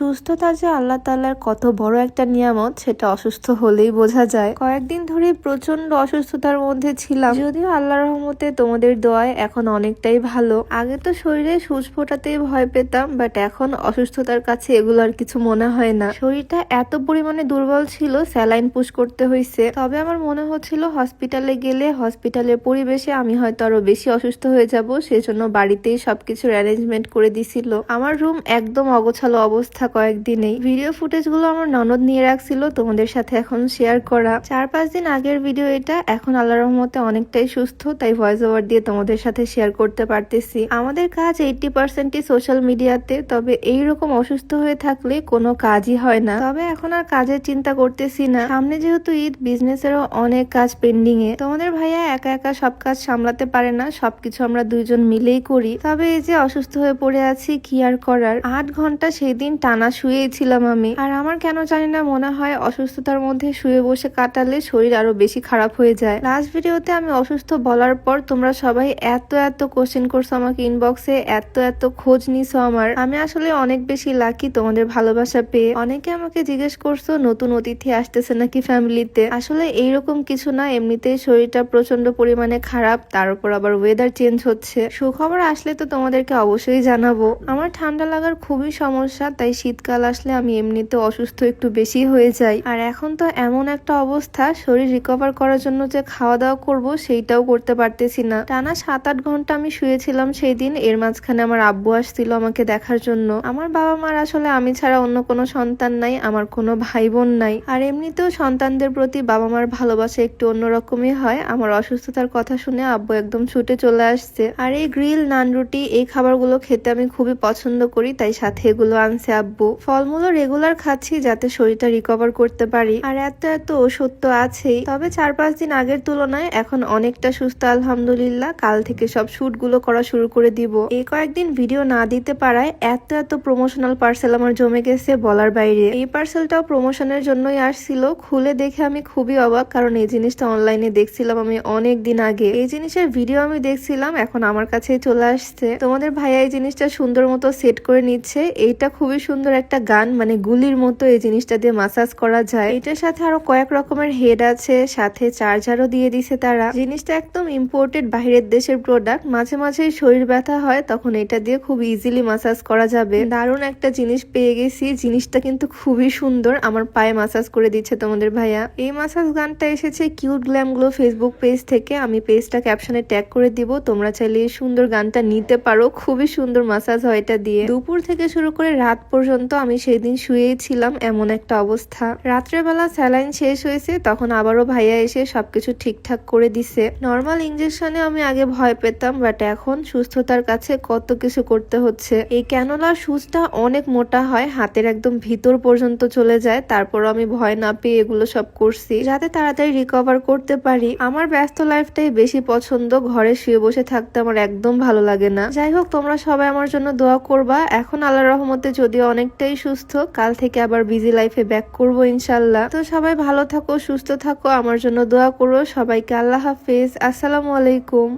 সুস্থতা যে আল্লাহ তাআলার কত বড় একটা নিয়ামত সেটা অসুস্থ হলেই বোঝা যায়। কয়েকদিন ধরে প্রচন্ড অসুস্থতার মধ্যে ছিলাম, যদিও আল্লাহর রহমতে তোমাদের দোয়ায় এখন অনেকটাই ভালো। আগে তো শরীরে সূচ ফোটাতেই ভয় পেতাম, বাট এখন অসুস্থতার কাছে এগুলো আর কিছু মনে হয় না। শরীরটা এত পরিমাণে দুর্বল ছিল, স্যালাইন পুশ করতে হয়েছে। তবে আমার মনে হচ্ছিল হসপিটালে গেলে হসপিটালের পরিবেশে আমি হয়তো আরো বেশি অসুস্থ হয়ে যাব, সেজন্য বাড়িতেই সবকিছুর অ্যারেঞ্জমেন্ট করে দিছিল। আমার রুম একদম অগোছালো অবস্থা কয়েকদিনেই। ভিডিও ফুটেজ গুলো আমার ননদ নিয়ে রাখছিল তোমাদের সাথে এখন শেয়ার করা। 4-5 দিন আগের ভিডিও এটা। এখন আল্লাহর রহমতে অনেকটাই সুস্থ, তাই ভয়েস ওভার দিয়ে তোমাদের সাথে শেয়ার করতে পারতেছি। আমাদের কাজ 80%ই সোশ্যাল মিডিয়াতে, তবে এইরকম অসুস্থ হয়ে থাকলে কোনো কাজই হয় না। তবে এখন আর কাজের চিন্তা করতেছি না, সামনে যেহেতু ঈদ, বিজনেসেরও অনেক কাজ পেন্ডিং এ। তোমাদের ভাইয়া একা একা সব কাজ সামলাতে পারে না, সবকিছু আমরা দুইজন মিলেই করি। তবে এই যে অসুস্থ হয়ে পড়ে আছি, কি আর করার। 8 ঘন্টা সেই দিন টানা শুয়েছিলাম আমি। আর আমার কেন জানি না মনে হয় অসুস্থতার মধ্যে শুয়ে বসে কাটালে শরীর আরো বেশি খারাপ হয়ে যায়। লাস্ট ভিডিওতে আমি অসুস্থ বলার পর তোমরা সবাই এত কোশ্চেন করছো আমাকে ইনবক্সে, এত খোঁজ নিছো আমার। আমি আসলে অনেক বেশি লাকি তোমাদের ভালোবাসা পেয়ে। অনেকে আমাকে জিজ্ঞেস করছো নতুন অতিথি আসতেছে নাকি ফ্যামিলিতে। আসলে এইরকম কিছু না, এমনিতেই শরীরটা প্রচন্ড পরিমাণে খারাপ, তার উপর আবার ওয়েদার চেঞ্জ হচ্ছে। সুখবর আসলে তো তোমাদেরকে অবশ্যই জানাবো। আমার ঠান্ডা লাগার খুবই সমস্যা, তাই শীতকাল আসলে আমি এমনিতে অসুস্থ একটু বেশি হয়ে যাই। আর এখন তো এমন একটা অবস্থা, শরীর রিকভার করার জন্য যে খাওয়া দাওয়া করবো সেইটাও করতে পারতেছি না। টানা 7-8 ঘন্টা আমি শুয়েছিলাম সেই দিন। এর মাঝখানে আমার আব্বু আসছিল আমাকে দেখার জন্য। আমার বাবা মার আসলে আমি ছাড়া অন্য কোনো সন্তান নাই, আমার কোনো ভাই বোন নাই। আর এমনিতেও সন্তানদের প্রতি বাবা মার ভালোবাসা একটু অন্যরকমই হয়। আমার অসুস্থতার কথা শুনে আব্বু একদম ছুটে চলে আসছে। আর এই গ্রিল, নান, রুটি, এই খাবারগুলো খেতে আমি খুবই পছন্দ করি, তাই সাথে এগুলো আনছে আব্বু। ফলমূলও রেগুলার খাচ্ছি যাতে শরীরটা রিকভার করতে পারি। আর এত ওষুধ তো আছেই, তবে 4-5 দিন আগের তুলনায় এখন অনেকটা সুস্থ আলহামদুলিল্লাহ। কাল থেকে সব শুট গুলো করা শুরু করে দিব। এই কয়েকদিন ভিডিও না দিতে পারায় এত প্রমোশনাল পার্সেল আমার জমে গেছে বলার বাইরে। এই পার্সেলটাও প্রমোশনের জন্যই আসছিল। খুলে দেখে আমি খুবই অবাক, কারণ এই জিনিসটা অনলাইনে দেখছিলাম আমি অনেক দিন আগে। এই জিনিসের ভিডিও আমি দেখছিলাম, এখন আমার কাছেই চলে আসছে। তোমাদের ভাইয়া এই জিনিসটা সুন্দর মতো সেট করে নিচ্ছে। এইটা খুবই সুন্দর একটা গান, মানে গুলির মতো এই জিনিসটা দিয়ে মাসাজ করা যায়। এটার সাথে আরো কয়েক রকমের হেড আছে, সাথে চার্জারও দিয়ে দিছে তারা। জিনিসটা একদম ইম্পোর্টেড বাইরের দেশের প্রোডাক্ট। মাঝে মাঝে শরীর ব্যথা হয়, তখন এটা দিয়ে খুব ইজিলি মাসাজ করা যাবে। দারুণ একটা জিনিস পেয়ে গেছি। জিনিসটা কিন্তু খুবই সুন্দর, আমার পায়ে মাসাজ করে দিচ্ছে তোমাদের ভাইয়া। এই মাসাজ গানটা এসেছে cute glam glow Facebook page থেকে। আমি পেজটা ক্যাপশনে ট্যাগ করে দিব, তোমরা চাইলে এই সুন্দর গানটা নিতে পারো। খুবই সুন্দর মাসাজ হয় এটা দিয়ে। দুপুর থেকে শুরু করে রাত পর্যন্ত আমি সেই দিন শুয়েই ছিলাম, এমন একটা অবস্থা। রাত্রেবেলা স্যালাইন শেষ হয়েছে, তখন আবারও ভাইয়া এসে সবকিছু ঠিকঠাক করে দিছে। নর্মাল ইনজেকশনে আমি আগে ভয় পেতাম, বাট এখন সুস্থতার কাছে কত কিছু করতে হচ্ছে। এই ক্যানোলার সুচটা অনেক মোটা হয়, হাতের একদম ভিতর পর্যন্ত চলে যায়। তারপর আমি ভয় না পেয়ে এগুলো সব করছি যাতে তাড়াতাড়ি রিকভার করতে পারি। আমার ব্যস্ত লাইফটাই বেশি পছন্দ, ঘরে শুয়ে বসে থাকতে আমার একদম ভালো লাগে না। যাই হোক, তোমরা সবাই আমার জন্য দোয়া করবা। এখন আল্লাহর রহমতে যদিও অনেকটাই সুস্থ, কাল থেকে আবার বিজি লাইফে ব্যাক করবো ইনশাল্লাহ। তো সবাই ভালো থাকো, সুস্থ থাকো, আমার জন্য দোয়া করো। সবাইকে আল্লাহ হাফেজ, আসসালামু আলাইকুম।